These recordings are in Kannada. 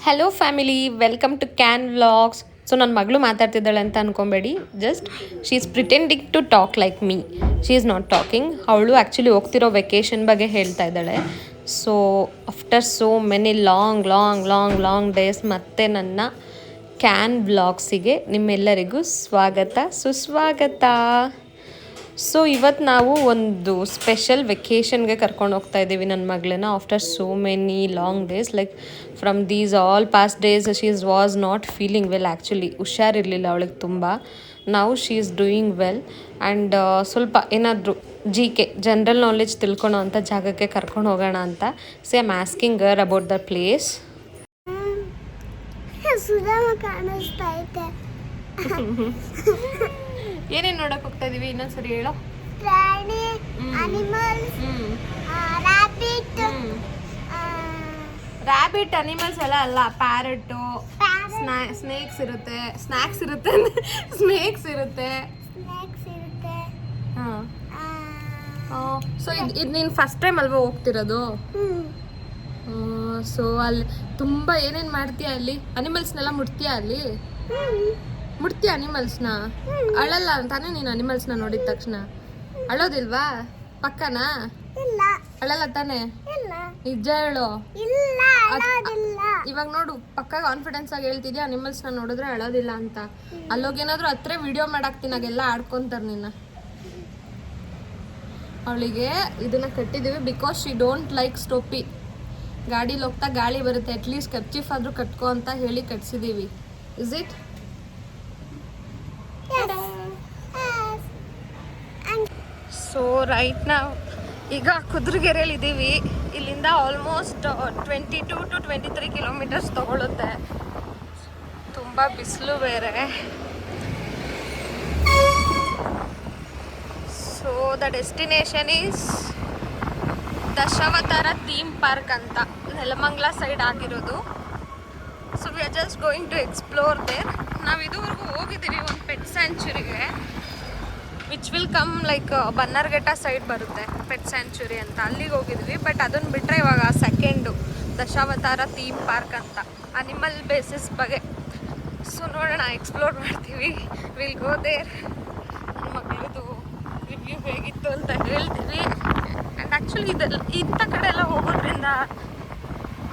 Hello family, welcome to can vlogs. So ನನ್ನ ಮಗಳು ಮಾತಾಡ್ತಿದ್ದಾಳೆ ಅಂತ ಅನ್ಕೊಬೇಡಿ. Just she is pretending to talk like me. She is not talking. ಅವಳು ಆ್ಯಕ್ಚುಲಿ ಹೋಗ್ತಿರೋ ವೆಕೇಷನ್ ಬಗ್ಗೆ ಹೇಳ್ತಾ ಇದ್ದಾಳೆ. So after so many long days ಮತ್ತೆ ನನ್ನ ಕ್ಯಾನ್ ವ್ಲಾಗ್ಸಿಗೆ ನಿಮ್ಮೆಲ್ಲರಿಗೂ ಸ್ವಾಗತ ಸುಸ್ವಾಗತ. ಸೊ ಇವತ್ತು ನಾವು ಒಂದು ಸ್ಪೆಷಲ್ ವೆಕೇಷನ್ಗೆ ಕರ್ಕೊಂಡು ಹೋಗ್ತಾ ಇದ್ದೀವಿ ನನ್ನ ಮಗಳನ್ನ. After so many long days, like from these all past days she was not feeling well. Actually ಹುಷಾರಿರಲಿಲ್ಲ ಅವಳಿಗೆ ತುಂಬ. ನಾವು she is doing well and ಸ್ವಲ್ಪ ಏನಾದರೂ ಜನರಲ್ ನಾಲೆಜ್ ತಿಳ್ಕೊಳೋ ಅಂಥ ಜಾಗಕ್ಕೆ ಕರ್ಕೊಂಡು ಹೋಗೋಣ ಅಂತ. C I am asking Har about the place. ಕಾಣಿಸ್ತಾ ಐತೆ. ಏನೇನು ನೋಡಕ್ಕೆ ಹೋಗ್ತಾ ಇದೀವಿ ಇನ್ನೊಂದ್ಸರಿ ಹೇಳೋ. ಪ್ರಾಣಿ, ಅನಿಮಲ್ಸ್, ರ್ಯಾಬಿಟ್ ಅನಿಮಲ್ಸ್ ಎಲ್ಲ ಅಲ್ಲ, ಪ್ಯಾರಟ್ಟು, ಸ್ನೇಕ್ಸ್ ಇರುತ್ತೆ, ಸ್ನೇಕ್ಸ್ ಇರುತ್ತೆ. ಹಾಂ. ಸೊ ಇದು ನೀನು ಫಸ್ಟ್ ಟೈಮ್ ಅಲ್ವಾ ಹೋಗ್ತಿರೋದು? ಸೊ ಅಲ್ಲಿ ತುಂಬ ಏನೇನು ಮಾಡ್ತೀಯ ಅಲ್ಲಿ? ಅನಿಮಲ್ಸ್ನೆಲ್ಲ ಮುಟ್ತೀಯ ಅಲ್ಲಿ? ಮುಟ್ತೀಯ ಅನಿಮಲ್ಸ್ನ? ಅಳಲ್ಲ ಅಂತಾನೆ ನೀನು ಅನಿಮಲ್ಸ್ನ ನೋಡಿದ ತಕ್ಷಣ? ಅಳೋದಿಲ್ವಾ? ಪಕ್ಕನಾ? ಅಳಲ್ಲ ತಾನೆ? ನಿಜ ಹೇಳು. ಇವಾಗ ನೋಡು, ಪಕ್ಕ ಕಾನ್ಫಿಡೆನ್ಸ್ ಆಗಿ ಹೇಳ್ತಿದ್ಯಾ ಅನಿಮಲ್ಸ್ನ ನೋಡಿದ್ರೆ ಅಳೋದಿಲ್ಲ ಅಂತ. ಅಲ್ಲೋಗೇನಾದ್ರೂ ಹತ್ರ ವಿಡಿಯೋ ಮಾಡಾಕ್ತೀನಿ, ಆಗೆಲ್ಲ ಆಡ್ಕೊಂತಾರೆ ನಿನ್ನ. ಅವಳಿಗೆ ಇದನ್ನ ಕಟ್ಟಿದ್ದೀವಿ ಬಿಕಾಸ್ ಶಿ ಡೋಂಟ್ ಲೈಕ್ ಸ್ಟೋಪಿ. ಗಾಡೀಲಿ ಹೋಗ್ತಾ ಗಾಳಿ ಬರುತ್ತೆ, ಅಟ್ಲೀಸ್ಟ್ ಕರ್ಚೀಫ್ ಆದರೂ ಕಟ್ಕೋ ಅಂತ ಹೇಳಿ ಕಟ್ಸಿದ್ದೀವಿ. Is it? ಸೊ ರೈಟ್ ನಾವು ಈಗ ಕುದುರೆಗೆರೆಯಲ್ಲಿ ಇದ್ದೀವಿ. ಇಲ್ಲಿಂದ ಆಲ್ಮೋಸ್ಟ್ 22 to 23 ಕಿಲೋಮೀಟರ್ಸ್ ತಗೊಳುತ್ತೆ. ತುಂಬ ಬಿಸಿಲು ಬೇರೆ. So the destination is Dashavatara theme park ಅಂತ, ನೆಲಮಂಗಲ ಸೈಡ್ ಆಗಿರೋದು. So we are just going to explore there. ನಾವು ಇದುವರೆಗೂ ಹೋಗಿದ್ದೀವಿ ಒಂದು ಪೆಟ್ ಸ್ಯಾಂಚುರಿಗೆ, which will come like Bannerghatta side ಬರುತ್ತೆ ಪೆಟ್ ಸ್ಯಾಂಚುರಿ ಅಂತ, ಅಲ್ಲಿಗೆ ಹೋಗಿದ್ವಿ. ಬಟ್ ಅದನ್ನು ಬಿಟ್ಟರೆ ಇವಾಗ ಸೆಕೆಂಡು ದಶಾವತಾರ ಥೀಮ್ ಪಾರ್ಕ್ ಅಂತ, ಅನಿಮಲ್ ಬೇಸಿಸ್ ಬಗ್ಗೆ. ಸೊ ನೋಡೋಣ, ಎಕ್ಸ್ಪ್ಲೋರ್ ಮಾಡ್ತೀವಿ. Will go there. ನನ್ನ ಮಗಳದು ರಿವ್ಯೂ ಹೇಗಿತ್ತು ಅಂತ ಹೇಳ್ತೀವಿ. ಆ್ಯಂಡ್ ಆ್ಯಕ್ಚುಲಿ ಇಂಥ ಕಡೆ ಎಲ್ಲ ಹೋಗೋದ್ರಿಂದ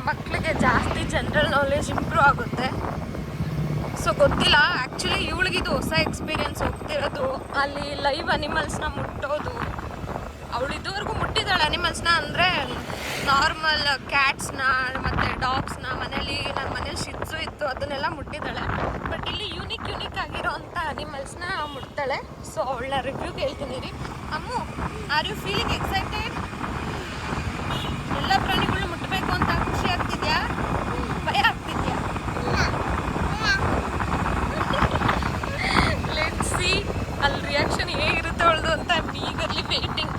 ಮಕ್ಕಳಿಗೆ ಜಾಸ್ತಿ ಜನರಲ್ ನಾಲೆಜ್ ಇಂಪ್ರೂವ್ ಆಗುತ್ತೆ. ಸೊ ಗೊತ್ತಿಲ್ಲ, ಆ್ಯಕ್ಚುಲಿ ಇವಳಿಗಿದು ಹೊಸ ಎಕ್ಸ್ಪೀರಿಯೆನ್ಸ್ ಹೋಗ್ತಿರೋದು. ಅಲ್ಲಿ ಲೈವ್ ಅನಿಮಲ್ಸ್ನ ಮುಟ್ಟೋದು. ಅವಳು ಇದುವರೆಗೂ ಮುಟ್ಟಿದ್ದಾಳೆ ಅನಿಮಲ್ಸ್ನ, ಅಂದರೆ ನಾರ್ಮಲ್ ಕ್ಯಾಟ್ಸ್ನ ಮತ್ತು ಡಾಗ್ಸ್ನ. ನನ್ನ ಮನೇಲಿ ಶಿಟ್ಸು ಇತ್ತು, ಅದನ್ನೆಲ್ಲ ಮುಟ್ಟಿದ್ದಾಳೆ. ಬಟ್ ಇಲ್ಲಿ ಯೂನಿಕ್ ಆಗಿರೋ ಅಂಥ ಅನಿಮಲ್ಸ್ನ ಮುಟ್ತಾಳೆ. ಸೊ ಅವಳ ರಿವ್ಯೂ ಕೇಳ್ತೀನಿ ರೀ. ಅಮ್ಮು, ಆರ್ ಯು ಫೀಲಿಂಗ್ ಎಕ್ಸೈಟೆಡ್? ಎಲ್ಲ ಪ್ರಾಣಿಗಳು ಮುಟ್ಟಬೇಕು ಅಂತ ಖುಷಿ ಆಗ್ತಿದ್ಯಾ? ಭಯ ಆಗ್ತಿದ್ಯಾ? ಲೆಟ್ಸ್ ಸಿ ಅಲ್ಲಿ ರಿಯಾಕ್ಷನ್ ಹೇಗಿರುತ್ತೆ ಅವಳದು ಅಂತ ಈಗಲ್ಲಿ ವೇಟಿಂಗ್.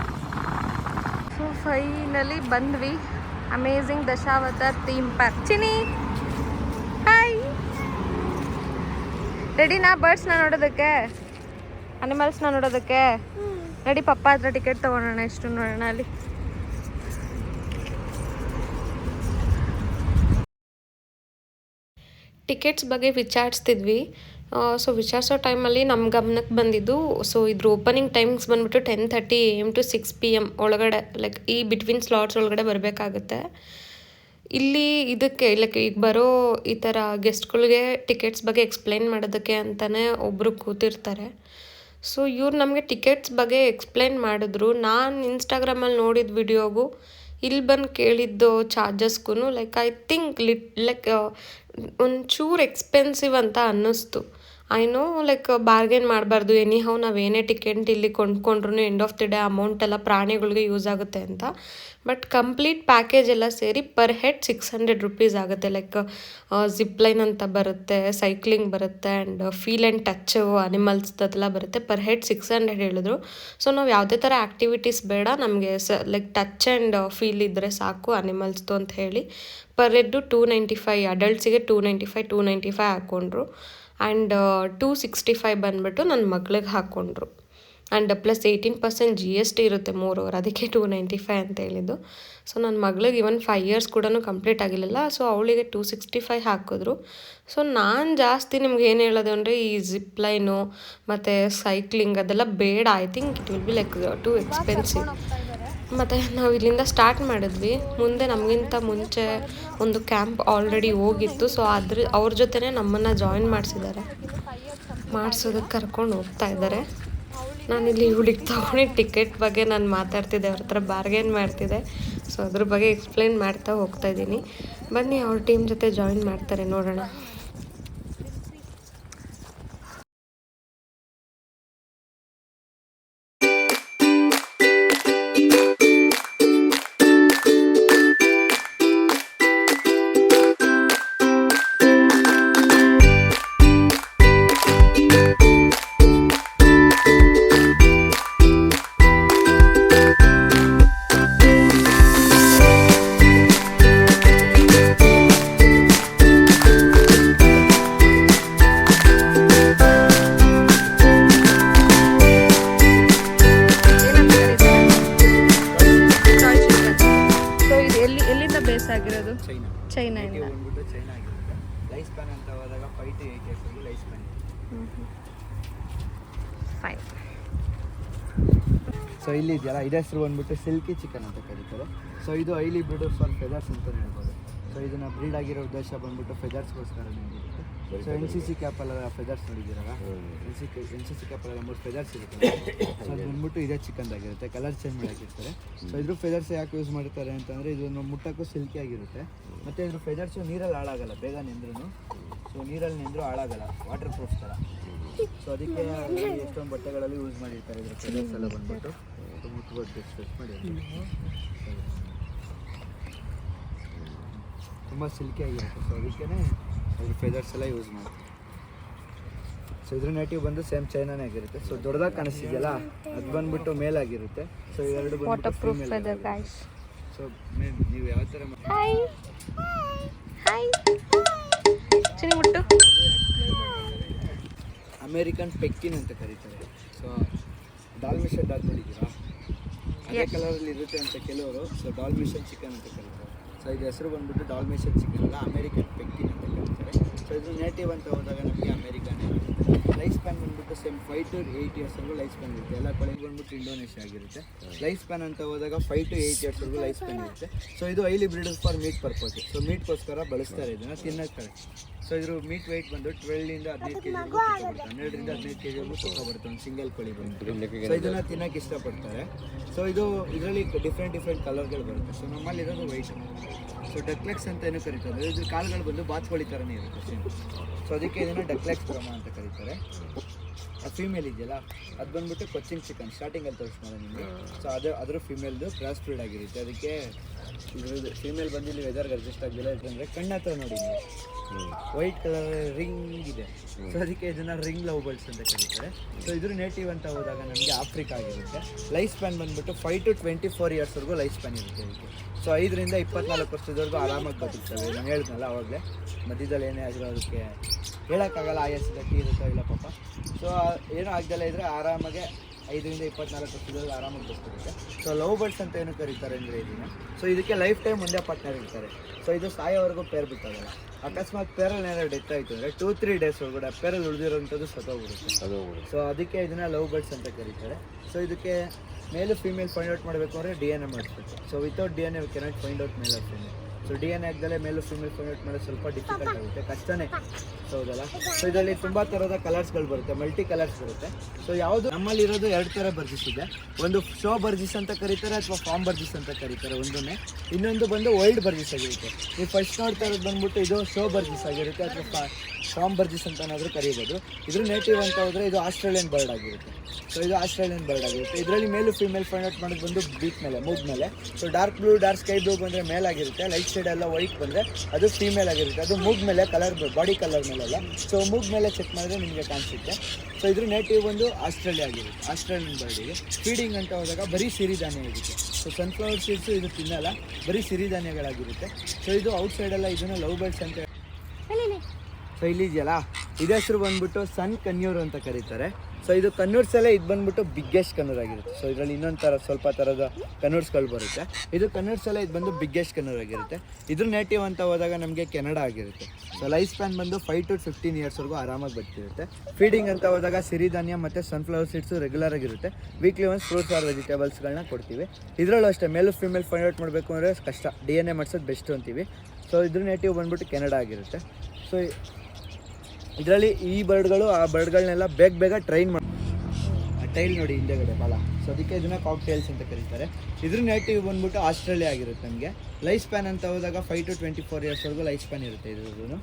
ಸೊ ಫೈನಲಿ ಬಂದ್ವಿ amazing Dashavatar theme park. Chini, hi. ರೆಡಿನಾ ಬರ್ಡ್ಸ್ನ ನೋಡೋದಕ್ಕೆ, ಅನಿಮಲ್ಸ್ನ ನೋಡೋದಕ್ಕೆ? ನಡಿ ಪಪ್ಪ ಹತ್ರ ಟಿಕೆಟ್ ತೊಗೊಳೋಣ, ಎಷ್ಟು ನೋಡೋಣ ಅಲ್ಲಿ. ಟಿಕೆಟ್ಸ್ ಬಗ್ಗೆ ವಿಚಾರಿಸ್ತಿದ್ವಿ. ಸೊ ವಿಚಾರಿಸೋ ಟೈಮಲ್ಲಿ ನಮ್ಮ ಗಮನಕ್ಕೆ ಬಂದಿದ್ದು, ಸೊ ಇದ್ರ ಓಪನಿಂಗ್ ಟೈಮ್ಸ್ ಬಂದುಬಿಟ್ಟು 10:30 AM to 6 PM ಒಳಗಡೆ, ಲೈಕ್ ಈ ಬಿಟ್ವೀನ್ ಸ್ಲಾಟ್ಸ್ ಒಳಗಡೆ ಬರಬೇಕಾಗುತ್ತೆ. ಇಲ್ಲಿ ಇದಕ್ಕೆ ಲೈಕ್ ಈಗ ಬರೋ ಈ ಥರ ಗೆಸ್ಟ್ಗಳಿಗೆ ಟಿಕೆಟ್ಸ್ ಬಗ್ಗೆ ಎಕ್ಸ್ಪ್ಲೈನ್ ಮಾಡೋದಕ್ಕೆ ಅಂತಲೇ ಒಬ್ಬರು ಕೂತಿರ್ತಾರೆ. ಸೊ ಇವ್ರು ನಮಗೆ ಟಿಕೆಟ್ಸ್ ಬಗ್ಗೆ ಎಕ್ಸ್ಪ್ಲೈನ್ ಮಾಡಿದ್ರು. ನಾನು ಇನ್ಸ್ಟಾಗ್ರಾಮಲ್ಲಿ ನೋಡಿದ ವಿಡಿಯೋಗೂ ಇಲ್ಲಿ ಬಂದು ಕೇಳಿದ್ದು ಚಾರ್ಜಸ್ಗೂ ಲೈಕ್ ಐ ಥಿಂಕ್ ಲೈಕ್ ಒಂಚೂರು ಎಕ್ಸ್ಪೆನ್ಸಿವ್ ಅಂತ ಅನ್ನಿಸ್ತು. ಐ ನೋ ಲೈಕ್ ಬಾರ್ಗೇನ್ ಮಾಡಬಾರ್ದು, ಎನಿಹೌ ನಾವು ಏನೇ ಟಿಕೆಟ್ ಇಲ್ಲಿ ಕೊಂಡ್ಕೊಂಡ್ರು end of the day amount ಎಲ್ಲ ಪ್ರಾಣಿಗಳಿಗೆ ಯೂಸ್ ಆಗುತ್ತೆ ಅಂತ. ಬಟ್ ಕಂಪ್ಲೀಟ್ ಪ್ಯಾಕೇಜ್ ಎಲ್ಲ ಸೇರಿ ಪರ್ ಹೆಡ್ 600 rupees ಆಗುತ್ತೆ. ಲೈಕ್ ಜಿಪ್ ಲೈನ್ ಅಂತ ಬರುತ್ತೆ, ಸೈಕ್ಲಿಂಗ್ ಬರುತ್ತೆ, ಆ್ಯಂಡ್ ಫೀಲ್ ಆ್ಯಂಡ್ ಟಚ್ ಅನಿಮಲ್ಸ್ದೆಲ್ಲ ಬರುತ್ತೆ. ಪರ್ ಹೆಡ್ 600 ಹೇಳಿದ್ರು. ಸೊ ನಾವು ಯಾವುದೇ ಥರ ಆ್ಯಕ್ಟಿವಿಟೀಸ್ ಬೇಡ, ನಮಗೆ ಲೈಕ್ ಟಚ್ ಆ್ಯಂಡ್ ಫೀಲ್ ಇದ್ದರೆ ಸಾಕು ಅನಿಮಲ್ಸ್ದು ಅಂತ ಹೇಳಿ ಪರ್ ಹೆಡ್ಡು 295, ಅಡಲ್ಟ್ಸಿಗೆ 295 ಹಾಕ್ಕೊಂಡ್ರು. ಆ್ಯಂಡ್ 265 ಬಂದುಬಿಟ್ಟು ನನ್ನ ಮಗಳಿಗೆ ಹಾಕ್ಕೊಂಡ್ರು. ಆ್ಯಂಡ್ ಪ್ಲಸ್ 18% GST ಇರುತ್ತೆ ಮೋರೋವರ್, ಅದಕ್ಕೆ 295 ಅಂತ ಹೇಳಿದ್ದು. ಸೊ ನನ್ನ ಮಗಳಿಗೆ ಇವನ್ 5 ಇಯರ್ಸ್ ಕೂಡ ಕಂಪ್ಲೀಟ್ ಆಗಿರಲಿಲ್ಲ, ಸೊ ಅವಳಿಗೆ 265 ಹಾಕಿದ್ರು. ಸೊ ನಾನು ಜಾಸ್ತಿ ನಿಮ್ಗೆ ಏನು ಹೇಳೋದು ಅಂದರೆ ಈ ಜಿಪ್ ಲೈನು ಮತ್ತು ಸೈಕ್ಲಿಂಗ್ ಅದೆಲ್ಲ ಬೇಡ. I think it will be like too expensive. ಮತ್ತು ನಾವು ಇಲ್ಲಿಂದ ಸ್ಟಾರ್ಟ್ ಮಾಡಿದ್ವಿ. ಮುಂದೆ ನಮಗಿಂತ ಮುಂಚೆ ಒಂದು ಕ್ಯಾಂಪ್ ಆಲ್ರೆಡಿ ಹೋಗಿತ್ತು, ಸೊ ಅವ್ರ ಜೊತೆನೇ ನಮ್ಮನ್ನು ಜಾಯಿನ್ ಮಾಡಿಸೋದಕ್ಕೆ ಕರ್ಕೊಂಡು ಹೋಗ್ತಾ ಇದ್ದಾರೆ. ನಾನಿಲ್ಲಿ ಇವಳಿಗೆ ತೊಗೊಂಡು ಟಿಕೆಟ್ ಬಗ್ಗೆ ನಾನು ಮಾತಾಡ್ತಿದ್ದೆ, ಅವ್ರ ಹತ್ರ ಬಾರ್ಗೇನ್ ಮಾಡ್ತಿದ್ದೆ. ಸೊ ಅದ್ರ ಬಗ್ಗೆ ಎಕ್ಸ್ಪ್ಲೈನ್ ಮಾಡ್ತಾ ಹೋಗ್ತಾ ಇದ್ದೀನಿ. ಬನ್ನಿ ಅವ್ರ ಟೀಮ್ ಜೊತೆ ಜಾಯಿನ್ ಮಾಡ್ತಾರೆ, ನೋಡೋಣ. ಆಗಿರೋದು ಚೈನಾದಿಂದ. ಚೈನಾ ಆಗಿರುತ್ತೆ. ಲೈಫ್ ಸ್ಪ್ಯಾನ್ ಅಂತ ಹೋದಾಗ 5 to 8 years life span. Fine. So ಇಲ್ಲಿ ಇದೆಯಲ್ಲ, ಇದ್ರ ಹೆಸರು ಬಂದ್ಬಿಟ್ಟು ಸಿಲ್ಕಿ ಚಿಕನ್ ಅಂತ ಕರೀತಾರೆ. ಸೊ ಇದು ಹೈಲಿ ಬ್ರೀಡರ್ಸ್ ಫಾರ್ ಫೆದರ್ಸ್ ಅಂತ ಹೇಳ್ಬೋದು. ಸೊ ಇದನ್ನ ಬ್ರೀಡ್ ಆಗಿರೋ ಉದ್ದೇಶ ಬಂದ್ಬಿಟ್ಟು ಫೆದರ್ಸ್ಗೋಸ್ಕರ ಬಂದಿರುತ್ತೆ. ಸೊ NCC ಕ್ಯಾಪಲ್ಲೆಲ್ಲ ಫೆದರ್ಸ್ ನೋಡಿದ್ದೀರಲ್ಲ, NCC ಕ್ಯಾಪಲ್ಲೆಲ್ಲ 3 ಫೆದರ್ಸ್ ಇರುತ್ತೆ. ಸೊ ಅದು ಬಂದ್ಬಿಟ್ಟು ಇದೇ ಚಿಕನ್ದಾಗಿರುತ್ತೆ, ಕಲರ್ ಚೇಂಜ್ ಮಾಡಿರ್ತಾರೆ. ಸೊ ಇದ್ರ ಫೆದರ್ಸ್ ಯಾಕೆ ಯೂಸ್ ಮಾಡ್ತಾರೆ ಅಂತಂದರೆ ಇದನ್ನು ಮುಟ್ಟಕ್ಕೂ ಸಿಲ್ಕಿ ಆಗಿರುತ್ತೆ, ಮತ್ತು ಇದ್ರ ಫೆದರ್ಸು ನೀರಲ್ಲಿ ಹಾಳಾಗಲ್ಲ, ಬೇಗ ನಿಂದ್ರೂ. ಸೊ ನೀರಲ್ಲಿ ನಿಂದರೂ ಹಾಳಾಗಲ್ಲ, ವಾಟರ್ ಪ್ರೂಫ್ ಥರ. ಸೊ ಅದಕ್ಕೆ ಎಷ್ಟೊಂದು ಬಟ್ಟೆಗಳಲ್ಲಿ ಯೂಸ್ ಮಾಡಿರ್ತಾರೆ ಇದ್ರ ಫೆದರ್ಸ್ ಎಲ್ಲ ಬಂದ್ಬಿಟ್ಟು. ಮುಟ್ಬೋದು ಸ್ಟ್ರೆಚ್ ಮಾಡಿ ತುಂಬ ಸಿಲ್ಕಿ ಆಗಿರುತ್ತೆ. ಸೊ ಅದಕ್ಕೇ ಅದ್ರ ಫೆದರ್ಸ್ ಎಲ್ಲ ಯೂಸ್ ಮಾಡ್ತಾರೆ. ಸೊ ಇದ್ರ ನೇಟಿವ್ ಬಂದು ಸೇಮ್ ಚೈನಾನೇ ಆಗಿರುತ್ತೆ. ಸೊ ದೊಡ್ಡದಾಗಿ ಕಾಣಿಸ್ತಿದೆಯಲ್ಲ, ಅದು ಬಂದ್ಬಿಟ್ಟು ಮೇಲ್ ಆಗಿರುತ್ತೆ. ಸೊ ಎರಡು water proof feather guys. So ನೀವು ಯಾವ ಥರ ಹಾಯ್ ಹಾಯ್ ಚಿನಿ ಮುಟ್ಟು. ಅಮೇರಿಕನ್ ಪೆಕ್ಕಿನ್ ಅಂತ ಕರೀತಾರೆ. ಸೊ ಡಾಲ್ಮಿಷನ್ ಡಾಗ್ ನೋಡಿದ್ದೀರಾ, ಅದೇ ಕಲರಲ್ಲಿ ಇರುತ್ತೆ ಅಂತ ಕೆಲವರು. ಸೊ ಡಾಲ್ಮಿಷನ್ ಚಿಕನ್ ಅಂತ ಕರೀತಾರೆ. ಸೊ ಇದು ಹೆಸರು ಬಂದ್ಬಿಟ್ಟು ಡಾಲ್ಮೇಷನ್ ಚಿಕನ್ ಅಲ್ಲ, ಅಮೇರಿಕನ್ ಪೆಕ್ಕಿನ್ ಅಂತ ಕರೀತಾರೆ. ಸೊ ಇದು ನೇಟಿವ್ ಅಂತ ಹೋದಾಗ ನಮಗೆ ಅಮೇರಿಕಾನೇ ಇರುತ್ತೆ. ಲೈಫ್ ಸ್ಪ್ಯಾನ್ ಬಂದ್ಬಿಟ್ಟು ಸೇಮ್ 5 to 8 ಇಯರ್ಸ್ವರೆಗೂ ಲೈಫ್ ಸ್ಪ್ಯಾನ್ ಇರುತ್ತೆ. ಎಲ್ಲ ಕಡೆ ಬಂದ್ಬಿಟ್ಟು ಇಂಡೋನೇಷ್ಯಾ ಆಗಿರುತ್ತೆ. ಲೈಫ್ ಸ್ಪ್ಯಾನ್ ಅಂತ ಹೋದಾಗ 5 to 8 ಇಯರ್ಸ್ವರೆಗೂ ಲೈಫ್ ಸ್ಪ್ಯಾನ್ ಇರುತ್ತೆ. ಸೊ ಇದು highly breeders for meat purpose. So ಮೀಟ್ಗೋಸ್ಕರ ಬಳಸ್ತಾರೆ ಇದನ್ನು, ತಿನ್ನೋಕ್ಕೆ. ಸೊ ಇದ್ರ ಮೀಟ್ ವೆಯ್ಟ್ ಬಂದು 12 ಇಂದ 15 kg ಬರುತ್ತೆ, 12 ರಿಂದ 15 kg ತೂಕ ಬರುತ್ತೆ ಒಂದು ಸಿಂಗಲ್ ಕೋಳಿ ಬಂದ್ಬಿಟ್ಟು. ಸೊ ಇದನ್ನು ತಿನ್ನೋಕ್ಕೆ ಇಷ್ಟಪಡ್ತಾರೆ. ಸೊ ಇದರಲ್ಲಿ ಡಿಫ್ರೆಂಟ್ ಕಲರ್ಗಳು ಬರುತ್ತೆ. ಸೊ ನಮ್ಮಲ್ಲಿರೋದು ವೈಟ್. ಸೊ ಡಕ್ಲೆಕ್ಸ್ ಅಂತ ಏನು ಕರೀತಾರೆ, ಇದ್ರ ಕಾಲುಗಳು ಬಂದು ಬಾತ್ಕೋಳಿ ಥರನೇ ಇರುತ್ತೆ ಸೇಮ್. ಸೊ ಅದಕ್ಕೆ ಇದನ್ನು ಡಕ್ಲೆಕ್ಸ್ ಬ್ರಹ್ಮ ಅಂತ ಕರೀತಾರೆ. ಆ ಫೀಮೇಲ್ ಇದೆಯಲ್ಲ, ಅದು ಬಂದ್ಬಿಟ್ಟು ಕೊಚ್ಚಿನ್ ಚಿಕನ್, ಸ್ಟಾರ್ಟಿಂಗಲ್ಲಿ ತೋರಿಸ್ತಾರೆ ನಿಮಗೆ. ಸೊ ಅದ್ರ ಫೀಮೇಲ್ದು ಕ್ರಾಸ್ ಬ್ರೀಡ್ ಆಗಿರುತ್ತೆ. ಅದಕ್ಕೆ ಇದ್ರದ್ದು ಫೀಮೇಲ್ ಬಂದು ಇಲ್ಲಿ ವೆದರ್ಗೆ ಅಡ್ಜಸ್ಟ್ ಆಗಿಲ್ಲ, ಯಾಕಂದರೆ ಕಣ್ಣು ಹತ್ರ ನೋಡಿ ನೀವು ವೈಟ್ ಕಲರ್ ರಿಂಗ್ ಇದೆ. ಸೊ ಅದಕ್ಕೆ ಇದನ್ನು ರಿಂಗ್ ಲವ್ ಬರ್ಡ್ಸ್ ಅಂತ ಕರೀತಾರೆ. ಸೊ ಇದ್ರ ನೇಟಿವ್ ಅಂತ ಹೋದಾಗ ನಮಗೆ ಆಫ್ರಿಕಾ ಆಗಿರುತ್ತೆ. ಲೈಫ್ ಸ್ಪ್ಯಾನ್ ಬಂದ್ಬಿಟ್ಟು 5 to 24 ಇಯರ್ಸ್ವರೆಗೂ ಲೈಫ್ ಸ್ಪ್ಯಾನ್ ಇರುತ್ತೆ ಇದಕ್ಕೆ. ಸೊ 5 ರಿಂದ 24 ವರ್ಷದವರೆಗೂ ಆರಾಮಾಗಿ ಬದುಕ್ತವೆ. ನಾನು ಹೇಳಿದ್ನಲ್ಲ ಅವಾಗಲೇ, ಮಧ್ಯದಲ್ಲಿ ಏನೇ ಆದರೂ ಅದಕ್ಕೆ ಹೇಳೋಕ್ಕಾಗಲ್ಲ ಆಯಸ್ಸಕ್ಕೆ ಇರುತ್ತೋ ಇಲ್ಲ ಪಾಪ. ಸೊ ಏನೂ ಆಗ್ದಲ್ಲ ಇದ್ದರೆ ಆರಾಮಾಗೆ 5 ರಿಂದ 24 ವರ್ಷದವರೆಗೂ ಆರಾಮಾಗಿ ಬದುಕಿರುತ್ತೆ. ಸೊ ಲವ್ ಬರ್ಡ್ಸ್ ಅಂತ ಏನು ಕರೀತಾರೆ ಅಂದರೆ ಇದನ್ನು. ಸೊ ಇದಕ್ಕೆ ಲೈಫ್ ಟೈಮ್ ಒಂದೇ ಪಾರ್ಟ್ನರ್ ಇರ್ತಾರೆ. ಸೊ ಇದು ಸಾಯೋವರೆಗೂ ಪೇರ್ ಬಿಟ್ಟಾಗಲ್ಲ. ಅಕಸ್ಮಾತ್ ಪೇರಲ್ಲಿ ಏನಾದ್ರು ಡೆತ್ ಆಯಿತು ಅಂದರೆ 2-3 ಡೇಸ್ ಒಳಗಡೆ ಪೇರಲ್ಲಿ ಉಳಿದಿರೋಂಥದ್ದು ಸತ್ತೋಗ್ಬಿಡುತ್ತೆ. ಸೊ ಅದಕ್ಕೆ ಇದನ್ನು ಲವ್ ಬರ್ಡ್ಸ್ ಅಂತ ಕರೀತಾರೆ. ಸೊ ಇದಕ್ಕೆ ಮೇಲು ಫೀಮೇಲ್ ಫೈಂಡ್ ಔಟ್ ಮಾಡಬೇಕು ಅಂದರೆ DNA ಮಾಡಿಸ್ಬೇಕು. So without DNA we cannot find out male or female. So DNA ಆಗದಲ್ಲೇ ಮೇಲು ಫೀಮೇಲ್ ಫೈಂಡ್ ಔಟ್ ಮಾಡೋದು ಸ್ವಲ್ಪ ಡಿಫಿಕಲ್ಟ್ ಆಗುತ್ತೆ, ಕಷ್ಟನೇ. ಸೊ ಹೌದಲ್ಲ. ಸೊ ಇದರಲ್ಲಿ ತುಂಬ ಥರದ ಕಲರ್ಸ್ಗಳು ಬರುತ್ತೆ, ಮಲ್ಟಿ ಕಲರ್ಸ್ ಬರುತ್ತೆ. ಸೊ ಯಾವುದು ನಮ್ಮಲ್ಲಿರೋದು 2 ಥರ ಬರ್ಜಿಸ್ ಇದೆ. ಒಂದು ಶೋ ಬರ್ಜಿಸ್ ಅಂತ ಕರೀತಾರೆ ಅಥವಾ ಫಾರ್ಮ್ ಬರ್ಜಿಸ್ ಅಂತ ಕರೀತಾರೆ ಒಂದನ್ನೇ. ಇನ್ನೊಂದು ಬಂದು ವೈಲ್ಡ್ ಬರ್ಜಿಸ್ ಆಗಿರುತ್ತೆ. ನೀವು ಫಸ್ಟ್ ನೋಡ್ತಾ ಇರೋದು ಬಂದ್ಬಿಟ್ಟು ಇದು ಶೋ ಬರ್ಜಿಸ್ ಆಗಿರುತ್ತೆ ಅಥವಾ ಫಾರ್ಮ್ ಬರ್ಜಿಸ್ ಅಂತ ಏನಾದರೂ ಕರೀಬೋದು. ಇದ್ರ ನೇಟಿವ್ ಅಂತ ಹೋದರೆ ಇದು ಆಸ್ಟ್ರೇಲಿಯನ್ ಬರ್ಡ್ ಆಗಿರುತ್ತೆ. ಸೊ ಇದು ಆಸ್ಟ್ರೇಲಿಯನ್ ಬರ್ಡ್ ಆಗಿರುತ್ತೆ. ಇದರಲ್ಲಿ ಮೇಲು ಫೀಮೇಲ್ ಫೈಂಡ್ ಔಟ್ ಮಾಡೋದು ಬಂದು ಬೀಕ್ ಮೇಲೆ, ಮೂಗ್ ಮೇಲೆ. So dark blue, dark sky blue ಬಂದರೆ ಮೇಲ್ ಆಗಿರುತ್ತೆ. ಲೈಟ್ ಶೇಡ್ ಎಲ್ಲ ವೈಟ್ ಬಂದರೆ ಅದು ಫೀಮೇಲ್ ಆಗಿರುತ್ತೆ. ಅದು ಮೂಗ್ ಮೇಲೆ ಕಲರ್, ಬಾಡಿ ಕಲರ್ ಮೇಲೆಲ್ಲ. ಸೊ ಮೂಗ್ ಮೇಲೆ ಚೆಕ್ ಮಾಡಿದ್ರೆ ನಿಮಗೆ ಕಾಣಿಸುತ್ತೆ. ಸೊ ಇದ್ರ ನೇಟಿವ್ ಒಂದು ಆಸ್ಟ್ರೇಲಿಯಾ ಆಗಿರುತ್ತೆ, ಆಸ್ಟ್ರೇಲಿಯನ್ ಬರ್ಡಿಗೆ. ಫೀಡಿಂಗ್ ಅಂತ ಹೋದಾಗ ಬರೀ ಸಿರಿಧಾನ್ಯ ಇರುತ್ತೆ. ಸೊ ಸನ್ಫ್ಲವರ್ ಸೀಡ್ಸು ಇದು ತಿನ್ನಲ್ಲ, ಬರೀ ಸಿರಿಧಾನ್ಯಗಳಾಗಿರುತ್ತೆ. ಸೊ ಇದು ಔಟ್ಸೈಡೆಲ್ಲ ಇದನ್ನು ಲವ್ ಬರ್ಡ್ಸ್ ಅಂತ. ಸೊ ಇಲ್ಲಿ ಇದೆಯಲ್ಲ, ಇದೇ ಹೆಸರು ಬಂದ್ಬಿಟ್ಟು ಸನ್ ಕನ್ಯೂರ್ ಅಂತ ಕರೀತಾರೆ. ಸೊ ಇದು ಕನ್ನೂರ್ಸಲ್ಲೇ ಇದು ಬಂದ್ಬಿಟ್ಟು ಬಿಗ್ಗೆಸ್ಟ್ ಕನ್ನೂರ್ ಆಗಿರುತ್ತೆ. ಸೊ ಇದರಲ್ಲಿ ಇನ್ನೊಂದು ಥರ ಸ್ವಲ್ಪ ಥರದ ಕನ್ನೂರ್ಸ್ಗಳು ಬರುತ್ತೆ. ಇದು ಕನ್ನೂರ್ಸಲ್ಲೇ ಇದು ಬಂದು ಬಿಗ್ಗೆಸ್ಟ್ ಕನ್ನೂರ್ ಆಗಿರುತ್ತೆ. ಇದ್ರ ನೇಟಿವ್ ಅಂತ ಹೋದಾಗ ನಮಗೆ ಕೆನಡಾ ಆಗಿರುತ್ತೆ. ಸೊ ಲೈಫ್ ಸ್ಪ್ಯಾನ್ ಬಂದು 5 to 15 ಇಯರ್ಸ್ವರೆಗೂ ಆರಾಮಾಗಿ ಬರ್ತಿರುತ್ತೆ. ಫೀಡಿಂಗ್ ಅಂತ ಹೋದಾಗ ಸಿರಿಧಾನ್ಯ ಮತ್ತು ಸನ್ಫ್ಲವರ್ ಸೀಡ್ಸು ರೆಗ್ಯುಲರ್ ಆಗಿರುತ್ತೆ. ವೀಕ್ಲಿ ಒನ್ಸ್ ಫ್ರೂಟ್ಸ್ ಆರ್ ವೆಜಿಟೇಬಲ್ಸ್ಗಳನ್ನ ಕೊಡ್ತೀವಿ. ಇದರಲ್ಲೂ ಅಷ್ಟೇ ಮೇಲು ಫಿಮೇಲ್ ಫೈಂಡ್ ಔಟ್ ಮಾಡಬೇಕು ಅಂದರೆ ಕಷ್ಟ, DNA ಮಾಡಿಸೋದು ಬೆಸ್ಟ್ ಅಂತೀವಿ. ಸೊ ಇದ್ರ ನೇಟಿವ್ ಬಂದ್ಬಿಟ್ಟು ಕೆನಡಾ ಆಗಿರುತ್ತೆ. ಸೊ ಇದರಲ್ಲಿ ಈ ಬರ್ಡ್ಗಳು ಆ ಬರ್ಡ್ಗಳನ್ನೆಲ್ಲ ಬೇಗ ಟ್ರೈನ್ ಮಾಡಿ ಟೈಲ್ ನೋಡಿ ಹಿಂದೆಗಡೆ ಬಾಲ. ಸೊ ಅದಕ್ಕೆ ಇದನ್ನ ಕಾಕ್ಟೇಲ್ಸ್ ಅಂತ ಕರೀತಾರೆ. ಇದ್ರ ನೇಟಿವ್ ಬಂದ್ಬಿಟ್ಟು ಆಸ್ಟ್ರೇಲಿಯಾ ಆಗಿರುತ್ತೆ. ನಮಗೆ ಲೈಫ್ ಸ್ಪ್ಯಾನ್ ಅಂತ ಹೋದಾಗ 5 to 24 ಇಯರ್ಸ್ವರೆಗೂ ಲೈಫ್ ಸ್ಪ್ಯಾನ್ ಇರುತ್ತೆ ಇದ್ರದ್ದು.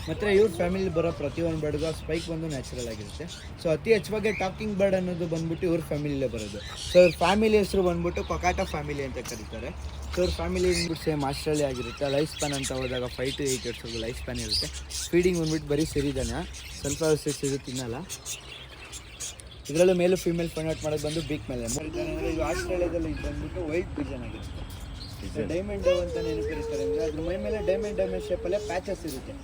ಮತ್ತು ಇವ್ರ ಫ್ಯಾಮಿಲಿ ಬರೋ ಪ್ರತಿಯೊಂದು ಬರ್ಡ್ಗೂ ಸ್ಪೈಕ್ ಬಂದು ನ್ಯಾಚುರಲ್ ಆಗಿರುತ್ತೆ. ಸೊ ಅತಿ ಹೆಚ್ಚಾಗಿ ಟಾಕಿಂಗ್ ಬರ್ಡ್ ಅನ್ನೋದು ಬಂದ್ಬಿಟ್ಟು ಇವ್ರ ಫ್ಯಾಮಿಲಿಯಲ್ಲೇ ಬರೋದು. ಸೊ ಇವ್ರ ಫ್ಯಾಮಿಲಿ ಹೆಸರು ಬಂದ್ಬಿಟ್ಟು ಕೊಕಾಟಾ ಫ್ಯಾಮಿಲಿ ಅಂತ ಕರೀತಾರೆ. ಸೊ ಇವ್ರ ಫ್ಯಾಮಿಲಿ ಬಂದ್ಬಿಟ್ಟು ಸೇಮ್ ಆಸ್ಟ್ರೇಲಿಯಾ ಆಗಿರುತ್ತೆ. ಲೈಫ್ ಸ್ಪ್ಯಾನ್ ಅಂತ ಹೋದಾಗ 5 to 8 ಇಯರ್ಸ್ವರೆಗೂ ಲೈಫ್ ಸ್ಪ್ಯಾನ್ ಇರುತ್ತೆ. ಫೀಡಿಂಗ್ ಬಂದ್ಬಿಟ್ಟು ಬರೀ ಸಿರಿಧಾನ್ಯ, ಸನ್ಫ್ಲವರ್ ಸೀಡ್ಸ್ ಇದು ತಿನ್ನಲ್ಲ. ಇದರಲ್ಲೂ ಮೇಲು ಫೀಮೇಲ್ ಫೈಂಡ್ ಔಟ್ ಮಾಡೋದು ಬಂದು ಬೀಕ್ ಮೇಲೆ. ಇದು ಆಸ್ಟ್ರೇಲಿಯಾದಲ್ಲಿ ಇದು ಬಂದ್ಬಿಟ್ಟು ವೈಟ್ ಪಿಜನ್ ಆಗಿರುತ್ತೆ. ಡೈಮಂಡ್ ಅಂತ ಏನು ಕರೀತಾರೆ ಅಂದರೆ ಅದ್ರ ಮೈ ಮೇಲೆ ಡೈಮಂಡ್ ಶೇಪಲ್ಲೇ ಪ್ಯಾಚಸ್ ಇರುತ್ತೆ,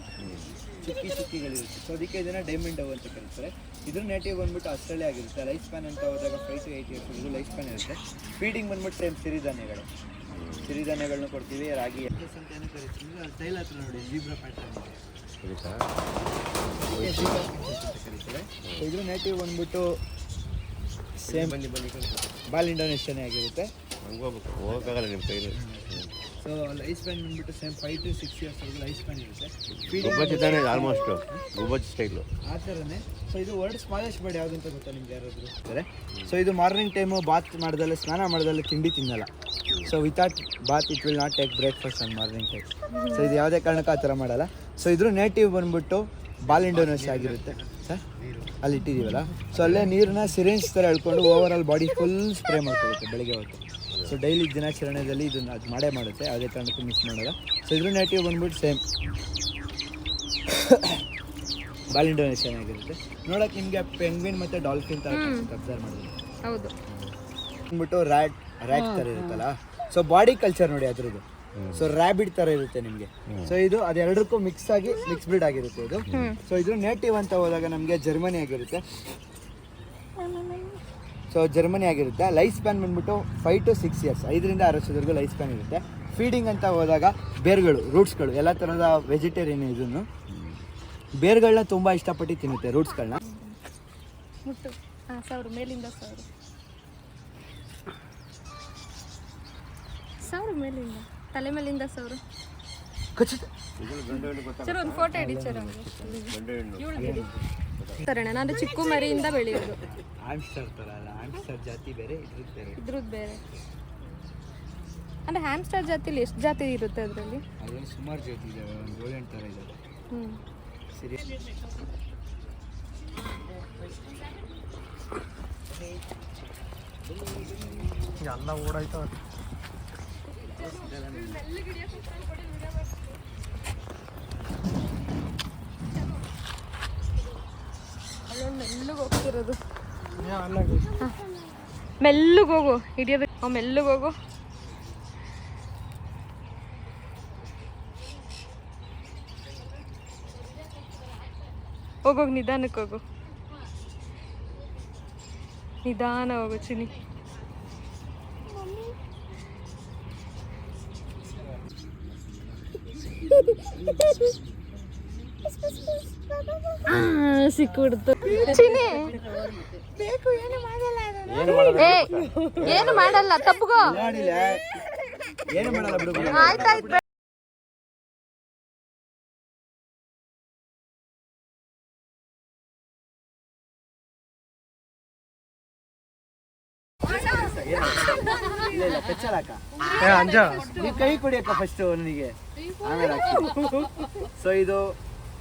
ಚುಕ್ಕಿಗಳಿರುತ್ತೆ. ಸೊ ಅದಕ್ಕೆ ಇದನ್ನು ಡೈಮಂಡ್ ಅಂತ ಕರೀತಾರೆ. ಇದ್ರ ನೇಟಿವ್ ಬಂದ್ಬಿಟ್ಟು ಆಸ್ಟ್ರೇಲಿಯಾ ಆಗಿರುತ್ತೆ. ಲೈಫ್ ಸ್ಪ್ಯಾನ್ ಅಂತ ಹೋದಾಗ 5 to 8 ಇಯರ್ಸ್ವರೆಗೂ ಲೈಫ್ ಸ್ಪ್ಯಾನ್ ಇರುತ್ತೆ. ಫೀಡಿಂಗ್ ಬಂದ್ಬಿಟ್ಟು ಸೇಮ್ ಸಿರಿಧಾನ್ಯಗಳನ್ನ ಕೊಡ್ತೀವಿ. ರಾಗಿ ಅಂತ ಏನು ಕರಿತೀವಿ. ಅದು ಟೈಲ್ ಹತ್ರ ನೋಡಿ ಜೀಬ್ರಾ ಪ್ಯಾಟರ್ನ್ ಕರೀತಾರೆ. ಸೊ ಇದ್ರ ನೇಟಿವ್ ಬಂದ್ಬಿಟ್ಟು ಸೇಮ್ ಬಾಲ್ ಇಂಡೋನೇಷ್ಯಾನೇ ಆಗಿರುತ್ತೆ. ಸೊ ಲೈಫ್ ಸ್ಪ್ಯಾನ್ ಬಂದ್ಬಿಟ್ಟು ಸೇಮ್ 5 to 6 ಇಯರ್ಸ್ವರೆಗೂ ಲೈಫ್ ಸ್ಪ್ಯಾನ್ ಇರುತ್ತೆ. ಆಲ್ಮೋಸ್ಟ್ ಗುಬ್ಬಚ್ಚಿ ಸ್ಟೈಲು ಆ ಥರನೇ. ಸೊ ಇದು ವರ್ಲ್ಡ್ ಸ್ಮಾಲೆಸ್ಟ್ ಬರ್ಡ್ ಯಾವುದು ಅಂತ ಗೊತ್ತಾ ನಿಮ್ಗೆ ಯಾರಾದರೂ? ಸೊ ಇದು ಮಾರ್ನಿಂಗ್ ಟೈಮು ಬಾತ್ ಮಾಡ್ದಲ್ಲೇ ಸ್ನಾನ ಮಾಡ್ದಲ್ಲೇ ತಿಂಡಿ ತಿನ್ನಲ್ಲ. So without bath it will not take breakfast on morning time. So ಇದು ಯಾವುದೇ ಕಾರಣಕ್ಕೂ ಆ ಥರ ಮಾಡಲ್ಲ. ಸೊ ಇದ್ರ ನೇಟಿವ್ ಬಂದ್ಬಿಟ್ಟು ಬಾಲ್ ಇಂಡೋನೇಷ್ಯಾ ಆಗಿರುತ್ತೆ. ಸರ್ ಅಲ್ಲಿ ಇಟ್ಟಿದ್ದೀವಲ್ಲ, ಸೊ ಅಲ್ಲೇ ನೀರನ್ನ ಸಿರಿಂಜ್ ಥರ ಎಳ್ಕೊಂಡು over all body full spray ಮಾಡ್ಕೊಳುತ್ತೆ ಬೆಳಗ್ಗೆ ಹೊತ್ತು. ಸೊ ಡೈಲಿ ದಿನಾಚರಣೆಯಲ್ಲಿ ಇದನ್ನು ಅದು ಮಾಡೇ ಮಾಡುತ್ತೆ, ಯಾವುದೇ ಕಾರಣಕ್ಕೂ ಮಿಸ್ ಮಾಡಲ್ಲ. ಸೊ ಇದ್ರ ನೇಟಿವ್ ಬಂದ್ಬಿಟ್ಟು ಸೇಮ್ ಬಾಲ್ ಇಂಡೋನೇಷ್ಯಾನೇ ಆಗಿರುತ್ತೆ. ನೋಡೋಕೆ ನಿಮಗೆ ಪೆಂಗ್ವಿನ್ ಮತ್ತು ಡಾಲ್ಫಿನ್ ಥರ ಅಬ್ಸರ್ವ್ ಮಾಡಿದ್ರೆ ಹೌದು. ಬಂದ್ಬಿಟ್ಟು ರ್ಯಾಟ್ ಥರ ಇರುತ್ತಲ್ಲ. ಸೊ ಬಾಡಿ ಕಲ್ಚರ್ ನೋಡಿ ಅದ್ರದ್ದು. ಸೊ ರ್ಯಾಬಿಟ್ ಥರ ಇರುತ್ತೆ ನಿಮಗೆ. ಸೊ ಇದು ಅದೆರಡಕ್ಕೂ ಮಿಕ್ಸ್ ಬ್ರೀಡ್ ಆಗಿರುತ್ತೆ ಇದು. ಸೊ ಇದ್ರ ನೇಟಿವ್ ಅಂತ ಹೋದಾಗ ನಮಗೆ ಜರ್ಮನಿ ಆಗಿರುತ್ತೆ. ಸೊ ಜರ್ಮನಿ ಆಗಿರುತ್ತೆ. ಲೈಫ್ ಸ್ಪ್ಯಾನ್ ಬಂದ್ಬಿಟ್ಟು 5 to 6 ಇಯರ್ಸ್, 5 ರಿಂದ 6 ವರ್ಷದವರೆಗೂ ಲೈಫ್ ಸ್ಪ್ಯಾನ್ ಇರುತ್ತೆ. ಫೀಡಿಂಗ್ ಅಂತ ಹೋದಾಗ ಬೇರ್ಗಳು, ರೂಟ್ಸ್ಗಳು, ಎಲ್ಲ ಥರದ ವೆಜಿಟೇರಿಯನ್ ಇದನ್ನು ಬೇರ್ಗಳನ್ನ ತುಂಬ ಇಷ್ಟಪಟ್ಟು ತಿನ್ನುತ್ತೆ, ರೂಟ್ಸ್ಗಳನ್ನ. ಮುಟ್ಟು ಸಾವಿರ ಮೇಲಿಂದ ಸಾವಿರ ಮೇಲಿಂದ ತಲೆ ಮೇಲಿಂದ ಸಾವಿರ. ಸರ್ ಒಂದು ಫೋಟೋ ಹಿಡಿ ಸರ್. ಸರ್ ಅಣ್ಣ ನಾನು ಚಿಕ್ಕು ಮರಿಯಿಂದ ಬೆಳೆಯೋದು. ಹ್ಯಾಮ್ಸ್ಟರ್ ಥರ ಅಲ್ಲ, ಹ್ಯಾಮ್ಸ್ಟರ್ ಜಾತಿ ಬೇರೆ, ಇದ್ರದ್ದು ಬೇರೆ. ಅಂದರೆ ಹ್ಯಾಮ್ಸ್ಟರ್ ಜಾತಿಲಿ ಎಷ್ಟು ಜಾತಿ ಇರುತ್ತೆ ಅದರಲ್ಲಿ? ಅದರಲ್ಲಿ ಸುಮಾರು ಜಾತಿ ಇದ್ದಾವೆ, ಒಂದು 7-8 ಥರ ಇದ್ದಾವೆ. ಸರಿ, ಎಲ್ಲ ಓಡಾಯ್ತು. ಮೆಲ್ಲಗೆ ಹೋಗ್ತಿರೋದು, ಮೆಲ್ಲಗೆ ಹೋಗು, ಹಿಡಿಯೋದು ಮೆಲ್ಲಗೆ ಹೋಗು. ಹೋಗೋಗಿ ನಿಧಾನಕ್ಕೆ ಹೋಗು, ನಿಧಾನ ಹೋಗು ಚಿನಿ. ಸಿಕ್ಬಿಡ್ತು ಚಿನಿ. ಏನು ಮಾಡಲ್ಲ, ತಪ್ಪುಗೋ. ಏನು ಮಾಡಲ್ಲ ಬಿಡು. ಆಯ್ತಾಯ್ತು. ಇಲ್ಲ ಪೆಚ್ಚಲಾಕ ನೀವು ಕೈ ಕೊಡಿಯಕ್ಕ ಫಸ್ಟ್ ಅವನಿಗೆ, ಆಮೇಲೆ ಹಾಕಿ. ಸೊ ಇದು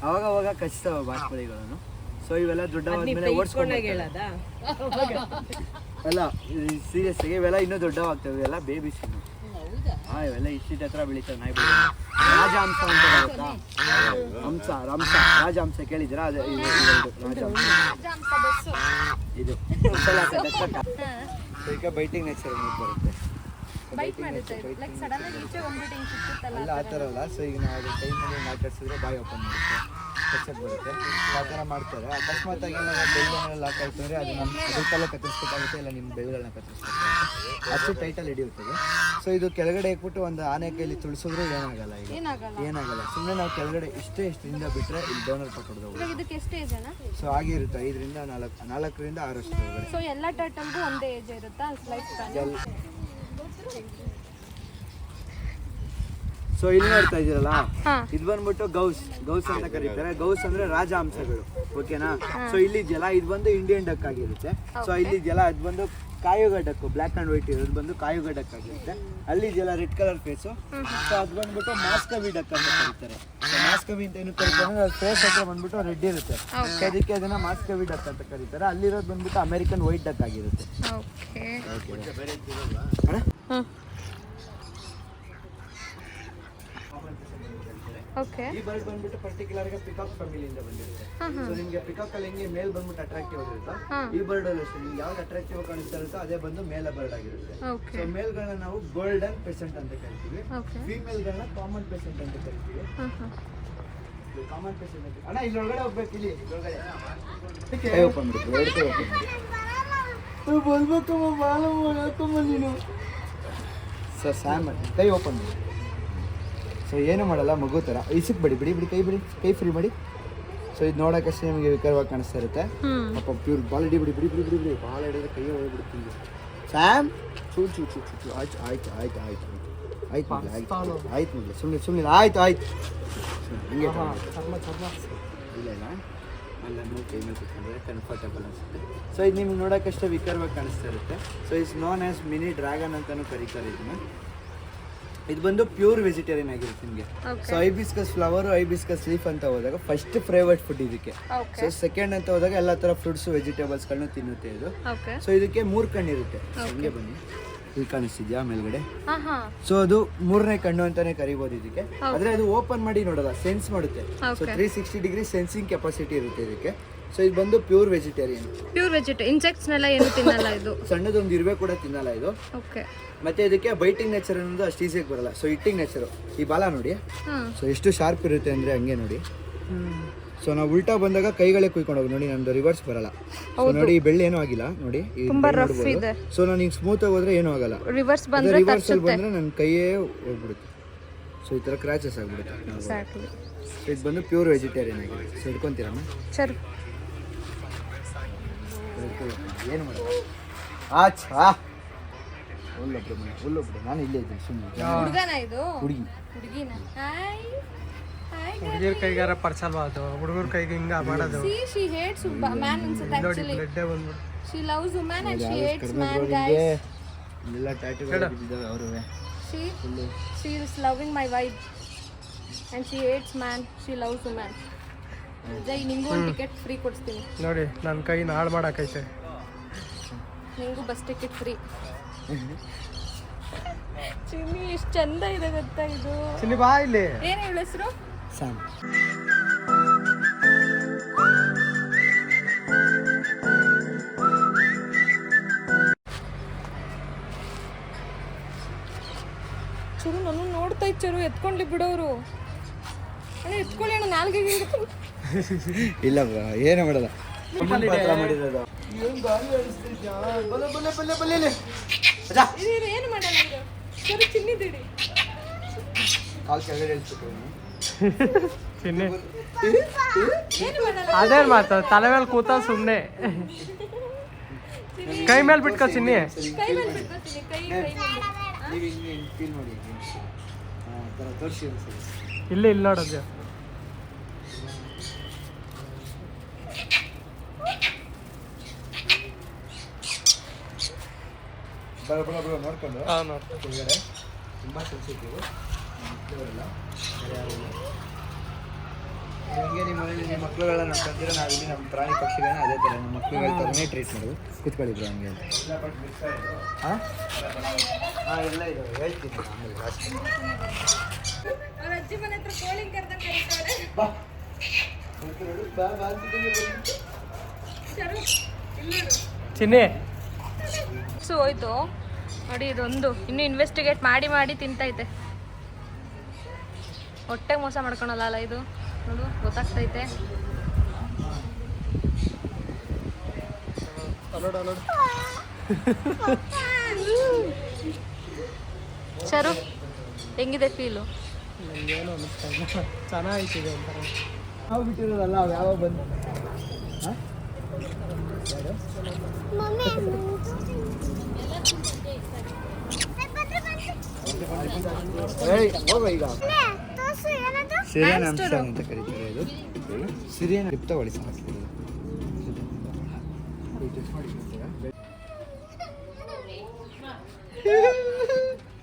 ಅವಾಗ ಕಚ್ತಾವ ಬಾಸ್ಪಳಿಗಳನ್ನು. ಸೊ ಇವೆಲ್ಲ ದೊಡ್ಡವಾದ್ಮೇಲೆ ಓಡಿಸ್ಕೊಂಡು ಅಲ್ಲ, ಸೀರಿಯಸ್ ಆಗಿ ಇವೆಲ್ಲ ಇನ್ನೂ ದೊಡ್ಡವಾಗ್ತವೆ. ಇವೆಲ್ಲ ಬೇಬಿಸ್ ಇನ್ನು. ಹಾಂ, ಇವೆಲ್ಲ ಇಷ್ಟಿದ ಹತ್ರ ಬೆಳೀತವೆ. ನಾಯಿ ರಾಜಹಂಸ ಅಂತ ಬರುತ್ತಾ? ರಂಸ ರಾಜಹಂಸ ಕೇಳಿದ್ದೀರಾ? ಅದೇ ರಾಜಹಂಸ. ಇದು ಈಗ ಬೈಟಿಂಗ್ ನೇಚರ್ ಬರುತ್ತೆ. ಅಲ್ಲ ಆ ಥರ ಅಲ್ಲ. ಸೊ ಈಗ ನಾವು ಅದು ಟೈಮಲ್ಲಿ ಮಾತಾಡ್ಸಿದ್ರೆ ಬಾಯಿ ಓಪನ್ ಮಾಡುತ್ತೆ. ಕಚ್ಚಕ್ಕೆ ಬರುತ್ತೆ. ಆ ಥರ ಮಾಡ್ತಾರೆ. ಅಕಸ್ಮಾತ್ ಆಗಿ ಏನಾದ್ರು ಬೆಳ್ಳುಗಳನ್ನ ಲಾಕ್ ಆಯ್ತು ಅಂದರೆ ಅದು ನಮ್ಮ ಅದಕ್ಕೆಲ್ಲ ಕತ್ತರಿಸ್ಬೇಕಾಗುತ್ತೆ, ಇಲ್ಲ ನಿಮ್ಮ ಬೆಳ್ಳುಗಳನ್ನ ಕತ್ತರಿಸ್ಬೇಕಾಗುತ್ತೆ. ಅಷ್ಟು ಟೈಟಲ್ಲಿ ಹಿಡಿಯುತ್ತದೆ. ಸೊ ಇದು ಕೆಳಗಡೆ ಇಟ್ಬಿಟ್ಟು ಒಂದು ಆನೆ ಕೈಲಿ ತುಳಿಸಿದ್ರು ಏನಾಗಲ್ಲ. ಈಗ ಏನಾಗಲ್ಲ. ಸುಮ್ಮನೆ ನಾವು ಕೆಳಗಡೆ ಇಷ್ಟರಿಂದ ಬಿಟ್ಟರೆ ಇಲ್ಲಿ ಡೋನರ್ ಪಕ್ಕಡೋದು. ಇದಕ್ಕೆ ಎಷ್ಟು ಏಜ್ ಅಣ್ಣ? ಸೊ ಆಗಿರುತ್ತೆ 5ರಿಂದ 4ರಿಂದ 6 ವರ್ಷ ಒಳಗಡೆ. ಸೊ ಎಲ್ಲ ಟರ್ಟಲ್ಗೂ ಒಂದೇ ಏಜ್ ಇರುತ್ತಾ ಲೈಫ್ ಸ್ಪ್ಯಾನ್? ಸೊ ಇಲ್ಲಿ ನೋಡ್ತಾ ಇದೀರಲ್ಲ, ಇದು ಬಂದ್ಬಿಟ್ಟು ಗೌಸ್ ಅಂತ ಕರೀತಾರೆ. ಗೌಸ್ ಅಂದ್ರೆ ರಾಜ ಹಂಸಗಳು, ಓಕೆನಾ. ಸೊ ಇಲ್ಲಿ ಇದೆಯಲ್ಲ, ಇದು ಬಂದು ಇಂಡಿಯನ್ ಡಕ್ ಆಗಿರುತ್ತೆ. ಸೊ ಇಲ್ಲಿ ಇದೆಯಲ್ಲ, ಅದು ಬಂದು ಕಾಯುಗ ಡಕ್, ಬ್ಲ್ಯಾಕ್ ಅಂಡ್ ವೈಟ್ ಇರೋದು ಬಂದು ಕಾಯುಗ ಡಕ್ ಆಗಿರುತ್ತೆ. ಅಲ್ಲಿ ಇದೆಯಲ್ಲ ರೆಡ್ ಕಲರ್ ಫೇಸು, ಸೊ ಅದು ಬಂದ್ಬಿಟ್ಟು ಮಾಸ್ಕವಿ ಡಕ್ ಅಂತ ಕರೀತಾರೆ. ಮಾಸ್ಕವಿ ಅಂತ ಏನು ಕರೀತಾರೆ ಅಂದ್ರೆ ಫೇಸ್ ಹತ್ರ ಬಂದ್ಬಿಟ್ಟು ರೆಡ್ ಇರುತ್ತೆ, ಅದಕ್ಕೆ ಅದನ್ನ ಮಾಸ್ಕವಿ ಡಕ್ ಅಂತ ಕರೀತಾರೆ. ಅಲ್ಲಿರೋದು ಬಂದ್ಬಿಟ್ಟು ಅಮೆರಿಕನ್ ವೈಟ್ ಡಕ್ ಆಗಿರುತ್ತೆ. ಓಕೆ. ಈ ಬರ್ಡ್ ಬಂದ್ಬಿಟ್ಟು ಪರ್ಟಿಕ್ಯುಲರ್ ಆಗಿ ಪಿಕಾಕ್ ಫ್ಯಾಮಿಲಿಯಿಂದ ಬಂದಿರುತ್ತೆ. ಸೊ ನಿಮಗೆ ಪಿಕಾಕ್ ಅಲ್ಲಿ ಹೆಂಗೆ ಮೇಲ್ ಬಂದ್ಬಿಟ್ಟು ಅಟ್ರಾಕ್ಟಿವ್ ಆಗಿರುತ್ತೋ, ಈ ಬರ್ಡ್ ಅಲ್ಲಿ ಅಷ್ಟೇ ನಿಮ್ಗೆ ಯಾವ್ದು ಅಟ್ರಾಕ್ಟಿವ್ ಕಾಣಿಸ್ತಾ ಇರುತ್ತೋ ಅದೇ ಬಂದು ಮೇಲ್ ಬರ್ಡ್ ಆಗಿರುತ್ತೆ. ಸೊ ಮೇಲ್ಗಳನ್ನ ನಾವು ಗೋಲ್ಡನ್ ಪೆಸೆಂಟ್ ಅಂತ ಕರಿತೀವಿ, ಫೀಮೇಲ್ಗಳನ್ನ ಕಾಮನ್ ಪೆಸೆಂಟ್ ಅಂತ ಕರಿತೀವಿ. ಕಾಮನ್ ಪೆಸೆಂಟ್ ಅಂತ ಅಣ್ಣ ಇಲ್ಲಿ ಒಳಗಡೆ ಹೋಗ್ಬೇಕು. ಇಲ್ಲಿ ಒಳಗಡೆ ಓಪನ್ ಬಿಟ್ಟು ನೀನು ಸೊ ಸ್ಯಾಮ್ ಕೈ ಓಪನ್ ಮಾಡಿ. ಸೊ ಏನು ಮಾಡಲ್ಲ, ಮಗು ಥರ ಇಸಕ್ ಬಿಡಿ ಕೈ ಫ್ರೀ ಮಾಡಿ. ಸೊ ಇದು ನೋಡೋಕ್ಕಷ್ಟೇ ನಿಮಗೆ ವಿಕಾರವಾಗಿ ಕಾಣಿಸ್ತಾ ಇರುತ್ತೆ. ಪಾಪ ಪ್ಯೂರ್ ಬಾಲ್ ಬಿಡಿ ಬಾಲ್ ಹಿಡಿದ್ರೆ ಕೈ ಹೋಗ್ಬಿಡ್ತೀವಿ. ಸ್ಯಾಮ್ ಆಯ್ತು ಸುಮ್ಮನೆ ಆಯ್ತು ಹಂಗೆ ಇಲ್ಲ ಅಲ್ಲ ನೋಡಿ ಕೈ ಮೇಲೆ ಕುತ್ಕೊಂಡ್ರೆ ಕಂಫರ್ಟಬಲ್ ಅನಿಸುತ್ತೆ. ಸೊ ಇದು ನಿಮ್ಗೆ ನೋಡೋಕ್ಕಷ್ಟೇ ವಿಕಾರವಾಗಿ ಕಾಣಿಸ್ತಾ ಇರುತ್ತೆ. So it's known as mini dragon ಅಂತಲೂ ಕರೀತಾರೆ ಇದನ್ನು. ಇದು ಬಂದು ಪ್ಯೂರ್ ವೆಜಿಟೇರಿಯನ್ ಆಗಿರುತ್ತೆ ನಿಮಗೆ. So hibiscus flower, hibiscus leaf ಅಂತ ಹೋದಾಗ ಫಸ್ಟ್ ಫೇವರೇಟ್ ಫುಡ್ ಇದಕ್ಕೆ. ಸೊ ಸೆಕೆಂಡ್ ಅಂತ ಹೋದಾಗ ಎಲ್ಲ ಥರ ಫ್ರೂಟ್ಸ್ ವೆಜಿಟೇಬಲ್ಸ್ಗಳನ್ನ ತಿನ್ನುತ್ತೆ ಇದು. ಸೊ ಇದಕ್ಕೆ 3 ಕಣ್ಣು ಇರುತ್ತೆ. ಹಂಗೆ ಬನ್ನಿ, ಇಲ್ಲಿ ಕಾಣಿಸ್ತಿದ್ಯಾ ಮೇಲ್ಗಡೆ. ಸೊ ಅದು 3ನೇ ಕಣ್ಣು ಅಂತಾನೆ ಕರಿಬೋದು ಇದಕ್ಕೆ. ಆದ್ರೆ ಅದು ಓಪನ್ ಮಾಡಿ ನೋಡಲ್ಲ, ಸೆನ್ಸ್ ಮಾಡುತ್ತೆ. ಸೊ 360 ಡಿಗ್ರಿ ಸೆನ್ಸಿಂಗ್ ಕೆಪಾಸಿಟಿ ಇರುತ್ತೆ ಇದಕ್ಕೆ. ಸೊ ಇದು ಬಂದು ಪ್ಯೂರ್ ವೆಜಿಟೇರಿಯನ್. ಇನ್ಸೆಕ್ಟ್ಸ್ನೆಲ್ಲ ಏನು ತಿನ್ನಲ್ಲ ಇದು. ಸಣ್ಣದೊಂದು ಇರುವೆ ಕೂಡ ತಿನ್ನಲ್ಲ ಇದು. ಮತ್ತೆ ಇದಕ್ಕೆ ಬೈಟಿಂಗ್ ನೇಚರ್ ಅನ್ನೋದು ಅಷ್ಟು ಈಸಿಯಾಗಿ ಬರಲ್ಲ. ಸೊ ಇಟ್ಟಿಂಗ್ ನೇಚರು, ಈ ಬಾಲ ನೋಡಿ ಸೊ ಎಷ್ಟು ಶಾರ್ಪ್ ಇರುತ್ತೆ ಅಂದರೆ ಹಂಗೆ ನೋಡಿ. ಸೊ ನಾವು ಉಲ್ಟಾ ಬಂದಾಗ ಕೈಗಳೇ ಕುಯ್ಕೊಂಡು ಹೋಗಿ ನೋಡಿ, ನಮ್ದು ರಿವರ್ಸ್ ಬರಲ್ಲ. ಸೊ ನೋಡಿ ಈ ಬೆಳ್ಳಿ ಏನೂ ಆಗಿಲ್ಲ ನೋಡಿ. ಸೊ ನಾನು ಹಿಂಗೆ ಸ್ಮೂತ್ ಆಗಿ ಹೋದ್ರೆ ಏನೂ ಆಗಲ್ಲ. ರಿವರ್ಸಲ್ಲಿ ಬಂದರೆ ನನ್ನ ಕೈಯೇ ಹೋಗ್ಬಿಡುತ್ತೆ. ಸೊ ಈ ಥರ ಕ್ರ್ಯಾಚಸ್ ಆಗಿಬಿಡುತ್ತೆ. ಇದು ಬಂದು ಪ್ಯೂರ್ ವೆಜಿಟೇರಿಯನ್ ಆಗಿದೆ. ಸೊ ಇಟ್ಕೊತೀರಮ್ಮ, ಏನು ಮಾಡೋದು. ಹುಲ್ಲೊಬ್ರು ನಾನು ಇಲ್ಲೇ ಇದ್ದೀನಿ ಸುಮ್ಮನೆ. ಹುಡುಗಿರ ಕೈಗಾರ ಪರ್ಸಲ್ವಾ ಅದು, ಹುಡುಗರ ಕೈಗೆ ಹಿಂಗ ಮಾಡೋದು. ಎಲ್ಲ ಟ್ಯಾಟೂಗಳು ಬಿದ್ದಿದ್ದಾವೆ ಅವರವೇ. She is loving my vibe and she hates man, she loves woman. ಜೈ ನಿಂಗೂ ಒಂದು ಟಿಕೆಟ್ ಫ್ರೀ ಕೊಡ್ತೀನಿ ನೋಡಿ. ನನ್ನ ಕೈ ಹಾಳು ಮಾಡಕೈತೆ. ನಿಂಗೂ ಬಸ್ ಟಿಕೆಟ್ ಫ್ರೀ. ಚಿನ್ನಿ ಎಷ್ಟು ಚಂದ ಇದೆ ಗೊತ್ತಾ ಇದು. ಚಿನ್ನಿ ಬಾ ಇಲ್ಲಿ. ಏನು ಹೇಳ ಹೆಸರು? ಸ್ಯಾಮ್. ಚರು ನಾನು ನೋಡ್ತಾ ಇಚ್ಚರು ಎತ್ಕೊಂಡ್ಲಿ ಬಿಡೋರು. ಅಣ್ಣ ಎತ್ಕೊಳ್ಳಿ ಅಣ್ಣ, ನಾಲ್ಗೆಗೆ ಇಲ್ಲ ಏನೂ ಮಾಡಲ್ಲ. ಏನು ಮಾಡಲ್ಲ ಇದು. ಚರು ಚಿನ್ನಿದಿಡಿ ಕಾಲ್ ಕೆಳಗಡೆ ಇಳಿಸ್ಬಿಟ್ಟು ಚಿನ್ನಿ ಏನು ಮಾಡಲ್ಲ. ಅದೇನು ಮಾತು, ತಲೆ ಮೇಲೆ ಕೂತ ಸುಮ್ಮನೆ ಕೈ ಮೇಲೆ ಬಿಟ್ಕೋ ಚಿನ್ನಿ. ಕೈ ಮೇಲೆ ಬಿಟ್ಕೊತೀನಿ, ಕೈ ಮೇಲೆ. ನೀವು ಹಿಂಗೆ ಫೀಲ್ ಮಾಡಿ ಥರ ತೋರಿಸಿ ಅನ್ಸಲ್ಲ. ಇಲ್ಲಿ ನೋಡೋದು. ಬರೋಬ್ಬರ ನೋಡ್ಕೊಂಡು ಕೆಳಗಡೆ ತುಂಬ ಸೆನ್ಸಿಟಿವ್ ಮಕ್ಕಳುಗಳೆಲ್ಲ. ಹಂಗೆ ನಿಮ್ಮ ಮನೇಲಿ ನಿಮ್ಮ ಮಕ್ಕಳುಗಳನ್ನ ನೋಡ್ಕೊಂತೀರ, ನಾವು ಇಲ್ಲಿ ನಮ್ಮ ಪ್ರಾಣಿ ಪಕ್ಷಿಗಳನ್ನ ಅದೇ ಥರ ನಮ್ಮ ಮಕ್ಕಳುಗಳ ಥರನೇ ಟ್ರೀಟ್ ಮಾಡೋದು. ಕೂತ್ಕೊಳ್ಳಿದ್ರು ಹಂಗೆ. ಹಾಂ ಎಲ್ಲ ಇದು ಹೇಳ್ತೀನಿ ಆಮೇಲೆ ಲಾಸ್ಟ್. ಅವ್ರ ಅಜ್ಜಿ ಮನೆ ಹತ್ರ ಕೋಳಿಂಗ್ ಕರ್ದಂಗೆ ಕರೀತಾಳೆ. ಬಾ ಚಿನ್ನಿ ಸೊ ಹೋಯ್ತು ನೋಡಿ. ಇದೊಂದು ಇನ್ನೂ ಇನ್ವೆಸ್ಟಿಗೇಟ್ ಮಾಡಿ ತಿಂತೈತೆ. ಹೊಟ್ಟೆಗೆ ಮೋಸ ಮಾಡ್ಕೊಳಲ್ಲ ಇದು. ನೋಡು ಗೊತ್ತಾಗ್ತೈತೆ. ಚರು ಹೆಂಗಿದೆ ಫೀಲು? ಏನೋ ಅನಿಸ್ತಾ ಇಲ್ಲ, ಚೆನ್ನಾಗಿಟ್ಟಿದೆ ಒಂಥರ. ನಾವು ಬಿಟ್ಟಿರೋದಲ್ಲ ಅವು ಯಾವ ಬಂದು ಮಮ್ಮಿ ಹೋಗ ಈಗ. ತೋರ್ಸು ಏನದು? ಸಿರಿಯನ್ ಆಮ್ಸ್ಟರ್ ಅಂತ ಕರೀತಾರೆ ಇದು. ಸಿರಿಯನ್ ಲಿಪ್ತ ಹೊಳಿಸಿ ಹಾಕಿರೋದು.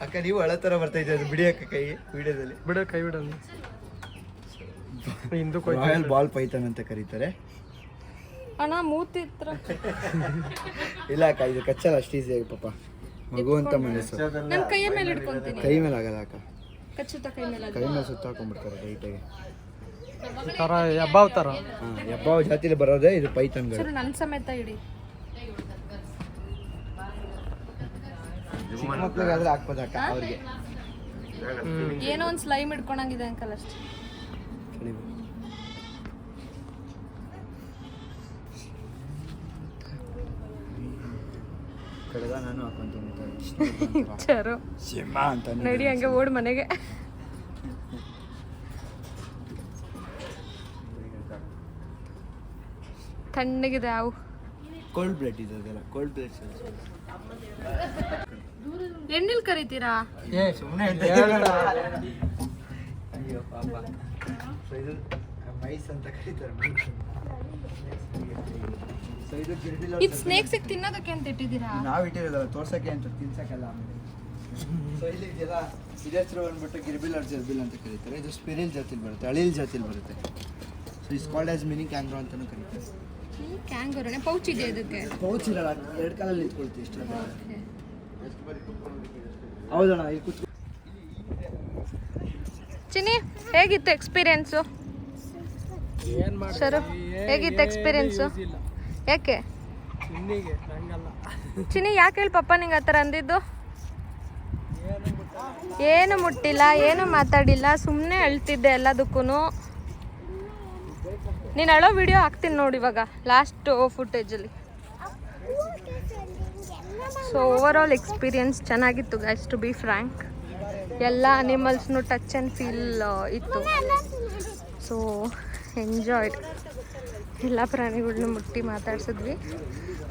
ಅಕ್ಕ ನೀವು ಹಳೆ ಥರ ಬರ್ತಾ ಇದ್ದೀರಿ ಬಿಡಿ ಅಕ್ಕ ಕೈ ವಿಡಿಯೋದಲ್ಲಿ. ಬಿಡ ಕೈ ಬಿಡೋದು. ಹಿಂದೂ ರಾಯಲ್ ಬಾಲ್ ಪೈಥಾನ್ ಅಂತ ಕರೀತಾರೆ. ಅಣ್ಣ ಮೂತಿತ್ರ ಇಲ್ಲ ಅಕ್ಕ ಇದು ಕಚ್ಚಲ್ಲ ಅಷ್ಟು ಈಸಿಯಾಗಿ ಪಾಪ ಮಗು ಅಂತ ಮನಸ್ಸು. ನನ್ನ ಕೈಯ ಮೇಲೆ ಇಟ್ಕೊಂತೀನಿ. ಕೈ ಮೇಲೆ ಆಗಲ್ಲ ಅಕ್ಕ, ಕಚ್ಚುತ್ತ ಕೈ ಮೇಲೆ ಕೈ ಮೇಲೆ ಸುತ್ತಾಕೊಂಡ್ಬಿಡ್ತಾರೆ ಲೈಟಾಗಿ. ಈ ಥರ ಹೆಬ್ಬಾವ್ ಥರ. ಹಾಂ ಹೆಬ್ಬಾವು ಜಾತಿಲಿ ಬರೋದೇ ಇದು ಪೈಥಾನ್ಗಳು. ಸರ್ ನನ್ನ ಸಮೇತ ಇಡಿ. ಚಿಕ್ಕ ಮಕ್ಳಿಗಾದ್ರೆ ಹಾಕ್ಬೋದು ಅಕ್ಕ ಅವ್ರಿಗೆ. ಏನೋ ಒಂದು ಸ್ಲೈಮ್ ಇಟ್ಕೊಂಡಂಗಿದೆ ಅಂಕಲ್ ಅಷ್ಟೇ. ಕಡೆಗ ನಾನು ಹಾಕೊಂತೀನಿ ಚರು ಸಿಂಹ ಅಂತ ನಡಿ ಹಂಗೆ ಓಡ್ ಮನೆಗೆ. ತಣ್ಣಗಿದೆ ಅವು. ಕೋಲ್ಡ್ ಬ್ಲಡ್ ಇದೆ ಅದೆಲ್ಲ ಕೋಲ್ಡ್ ಬ್ಲಡ್. ಎಣ್ಣೆಲ್ ಕರಿತೀರಾ? ಏ ಸುಮ್ಮನೆ ಅಯ್ಯೋ ಪಾಪ. ಸೊ ಇದು ಮೈಸ್ ಅಂತ ಕರೀತಾರೆ. ಸೊ ಇದು ಗಿರ್ಬಿಲ್ ಇದು ಸ್ನೇಕ್ಸಿಗೆ ತಿನ್ನೋದಕ್ಕೆ ಅಂತ ಇಟ್ಟಿದ್ದೀರಾ? ನಾವು ಇಟ್ಟಿರೋದಲ್ಲ ತೋರ್ಸಕ್ಕೆ ಅಂತ ತಿನ್ಸಕ್ಕಲ್ಲ. ಆಮೇಲೆ ಸೊ ಇಲ್ಲಿ ಇದೆಯಲ್ಲ ಇದ್ರ ಹೆಸರು ಬಂದ್ಬಿಟ್ಟು ಗಿರ್ಬಿಲ್ ಆರ್ ಜರ್ಬಿಲ್ ಅಂತ ಕರೀತಾರೆ. ಇದು ಸ್ಪಿರಿಲ್ ಜಾತಿಲಿ ಬರುತ್ತೆ, ಅಳಿಲ್ ಜಾತಿಲಿ ಬರುತ್ತೆ. So is called as mini kangaroo ಅಂತಲೂ ಕರೀತಾರೆ. ಕ್ಯಾಂಗೂರನೇ ಪೌಚ್ ಇದೆ ಇದಕ್ಕೆ. ಪೌಚ್ ಇರಲ್ಲ, ಎರಡು ಕಾಲಲ್ಲಿ ನಿಂತ್ಕೊಳ್ತೀವಿ ಇಷ್ಟ. ಹೌದಣ್ಣ ಇಲ್ಲಿ ಕೂತ್ಕೊ. ಚಿನ್ನಿ ಹೇಗಿತ್ತು ಎಕ್ಸ್ಪೀರಿಯನ್ಸು? ಏನು ಮಾಡಿ ಸರು ಹೇಗಿತ್ತು ಎಕ್ಸ್ಪೀರಿಯನ್ಸು? ಯಾಕೆ ಚಿನ್ನಿಗೆ ನಂಗಲ್ಲ. ಚಿನ್ನಿ ಯಾಕೆ ಹೇಳಿ ಪಪ್ಪ ನಿಂಗೆ ಆ ಥರ ಅಂದಿದ್ದು? ಏನು ಮುಟ್ಟಿಲ್ಲ, ಏನು ಮಾತಾಡಿಲ್ಲ, ಸುಮ್ಮನೆ ಅಳ್ತಿದ್ದೆ ಎಲ್ಲದಕ್ಕೂ. ನೀನು ಅಳೋ ವಿಡಿಯೋ ಹಾಕ್ತೀನಿ ನೋಡಿ ಇವಾಗ ಲಾಸ್ಟ್ ಫುಟೇಜಲ್ಲಿ. ಸೊ ಓವರ್ ಆಲ್ ಎಕ್ಸ್ಪೀರಿಯನ್ಸ್ ಚೆನ್ನಾಗಿತ್ತು ಗೈಸ್, ಟು ಬಿ ಫ್ರ್ಯಾಂಕ್. ಎಲ್ಲ ಅನಿಮಲ್ಸ್ನು ಟಚ್ ಆ್ಯಂಡ್ ಫೀಲ್ ಇತ್ತು. So enjoyed. ಎಲ್ಲ ಪ್ರಾಣಿಗಳ್ನ ಮುಟ್ಟಿ ಮಾತಾಡ್ಸಿದ್ವಿ.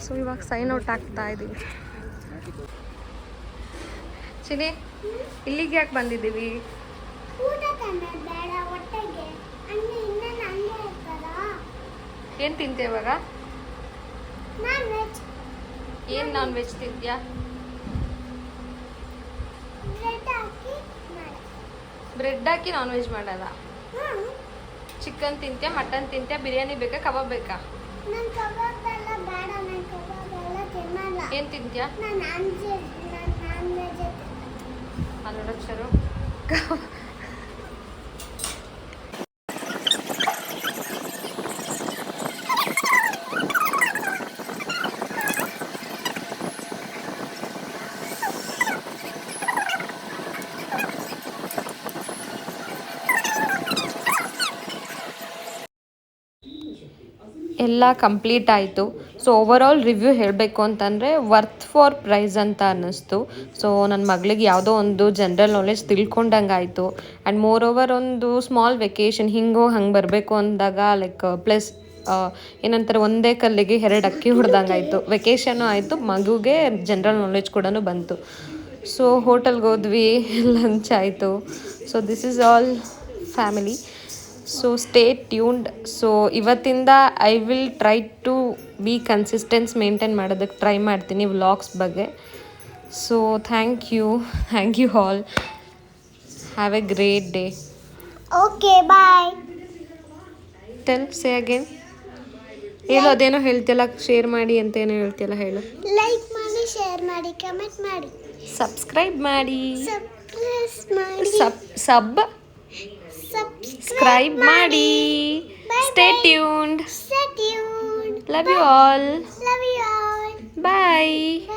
ಸೊ ಇವಾಗ ಸೈನ್ ಔಟ್ ಆಗ್ತಾ ಇದ್ದೀವಿ. ಚಿನಿ ಇಲ್ಲಿಗೆ ಯಾಕೆ ಬಂದಿದ್ದೀವಿ? ಊಟ ತಂದೆ ಬೇಡ ಹೊಟ್ಟೆಗೆ. ಅನ್ನ ಇನ್ನೇನು ಹಂಗೆ ಇರ್ತಾರಾ? ಏನು ತಿಂತೆ ಇವಾಗ? ನಾನ್ ವೆಜ್ ಏನು ನಾನ್ ವೆಜ್ ತಿಂತೀಯಾ? ಬ್ರೆಡ್ ಹಾಕಿ ಮಾಡಿ. ಬ್ರೆಡ್ ಹಾಕಿ ನಾನ್ ವೆಜ್ ಮಾಡೋದ? ಚಿಕನ್ ತಿಂತೀಯಾ, ಮಟನ್ ತಿಂತೀಯಾ, ಬಿರಿಯಾನಿ ಬೇಕಾ, ಕಬಾಬ್ ಬೇಕಾ? ನಾನು ಕಬಾಬ್ ಎಲ್ಲ ಬೇಡ, ನಾನು ಕಬಾಬ್ ಎಲ್ಲ ತಿನ್ನಲ್ಲ. ಏನು ತಿಂತೀಯಾ? ನಾನು ನಾನ್ ವೆಜ್ ಅಲ್ಲೋಡಕ್ಷರು ಎಲ್ಲ ಕಂಪ್ಲೀಟ್ ಆಯಿತು. ಸೊ ಓವರ್ ಆಲ್ ರಿವ್ಯೂ ಹೇಳಬೇಕು ಅಂತಂದರೆ ವರ್ತ್ ಫಾರ್ ಪ್ರೈಸ್ ಅಂತ ಅನ್ನಿಸ್ತು. ಸೊ ನನ್ನ ಮಗಳಿಗೆ ಯಾವುದೋ ಒಂದು ಜನರಲ್ ನಾಲೆಜ್ ತಿಳ್ಕೊಂಡಂಗೆ ಆಯಿತು. ಆ್ಯಂಡ್ ಮೋರ್ ಓವರ್ ಒಂದು ಸ್ಮಾಲ್ ವೆಕೇಷನ್ ಹಿಂಗೋ ಹಂಗೆ ಬರಬೇಕು ಅಂದಾಗ ಲೈಕ್ ಪ್ಲಸ್ ಏನಂತಾರೆ ಒಂದೇ ಕಲ್ಲಿಗೆ 2 ಅಕ್ಕಿ ಹೊಡೆದಂಗೆ ಆಯಿತು. ವೆಕೇಷನು ಆಯಿತು, ಮಗುಗೆ ಜನರಲ್ ನಾಲೆಜ್ ಕೂಡ ಬಂತು. ಸೊ ಹೋಟೆಲ್ಗೆ ಹೋದ್ವಿ, ಲಂಚ್ ಆಯಿತು. So this is all family. So stay tuned. So ಇವತ್ತಿಂದ I will try to be consistence maintain ಮಾಡೋದಕ್ಕೆ ಟ್ರೈ ಮಾಡ್ತೀನಿ ವ್ಲಾಗ್ಸ್ ಬಗ್ಗೆ. So thank you all. Have a great day. Okay bye. Tell say again. ಹೇಳು, ಅದೇನೋ ಹೇಳ್ತಿಯಲ್ಲ, ಶೇರ್ ಮಾಡಿ ಅಂತ ಏನೋ ಹೇಳ್ತಿಯಲ್ಲ, ಹೇಳು. ಲೈಕ್ ಮಾಡಿ, ಶೇರ್ ಮಾಡಿ, ಕಮೆಂಟ್ ಮಾಡಿ, ಸಬ್ಸ್ಕ್ರೈಬ್ ಮಾಡಿ, ಸಬ್ಸ್ಕ್ರೈಬ್ ಮಾಡಿ. Stay tuned. Stay tuned. Love you all. Love you all. Bye.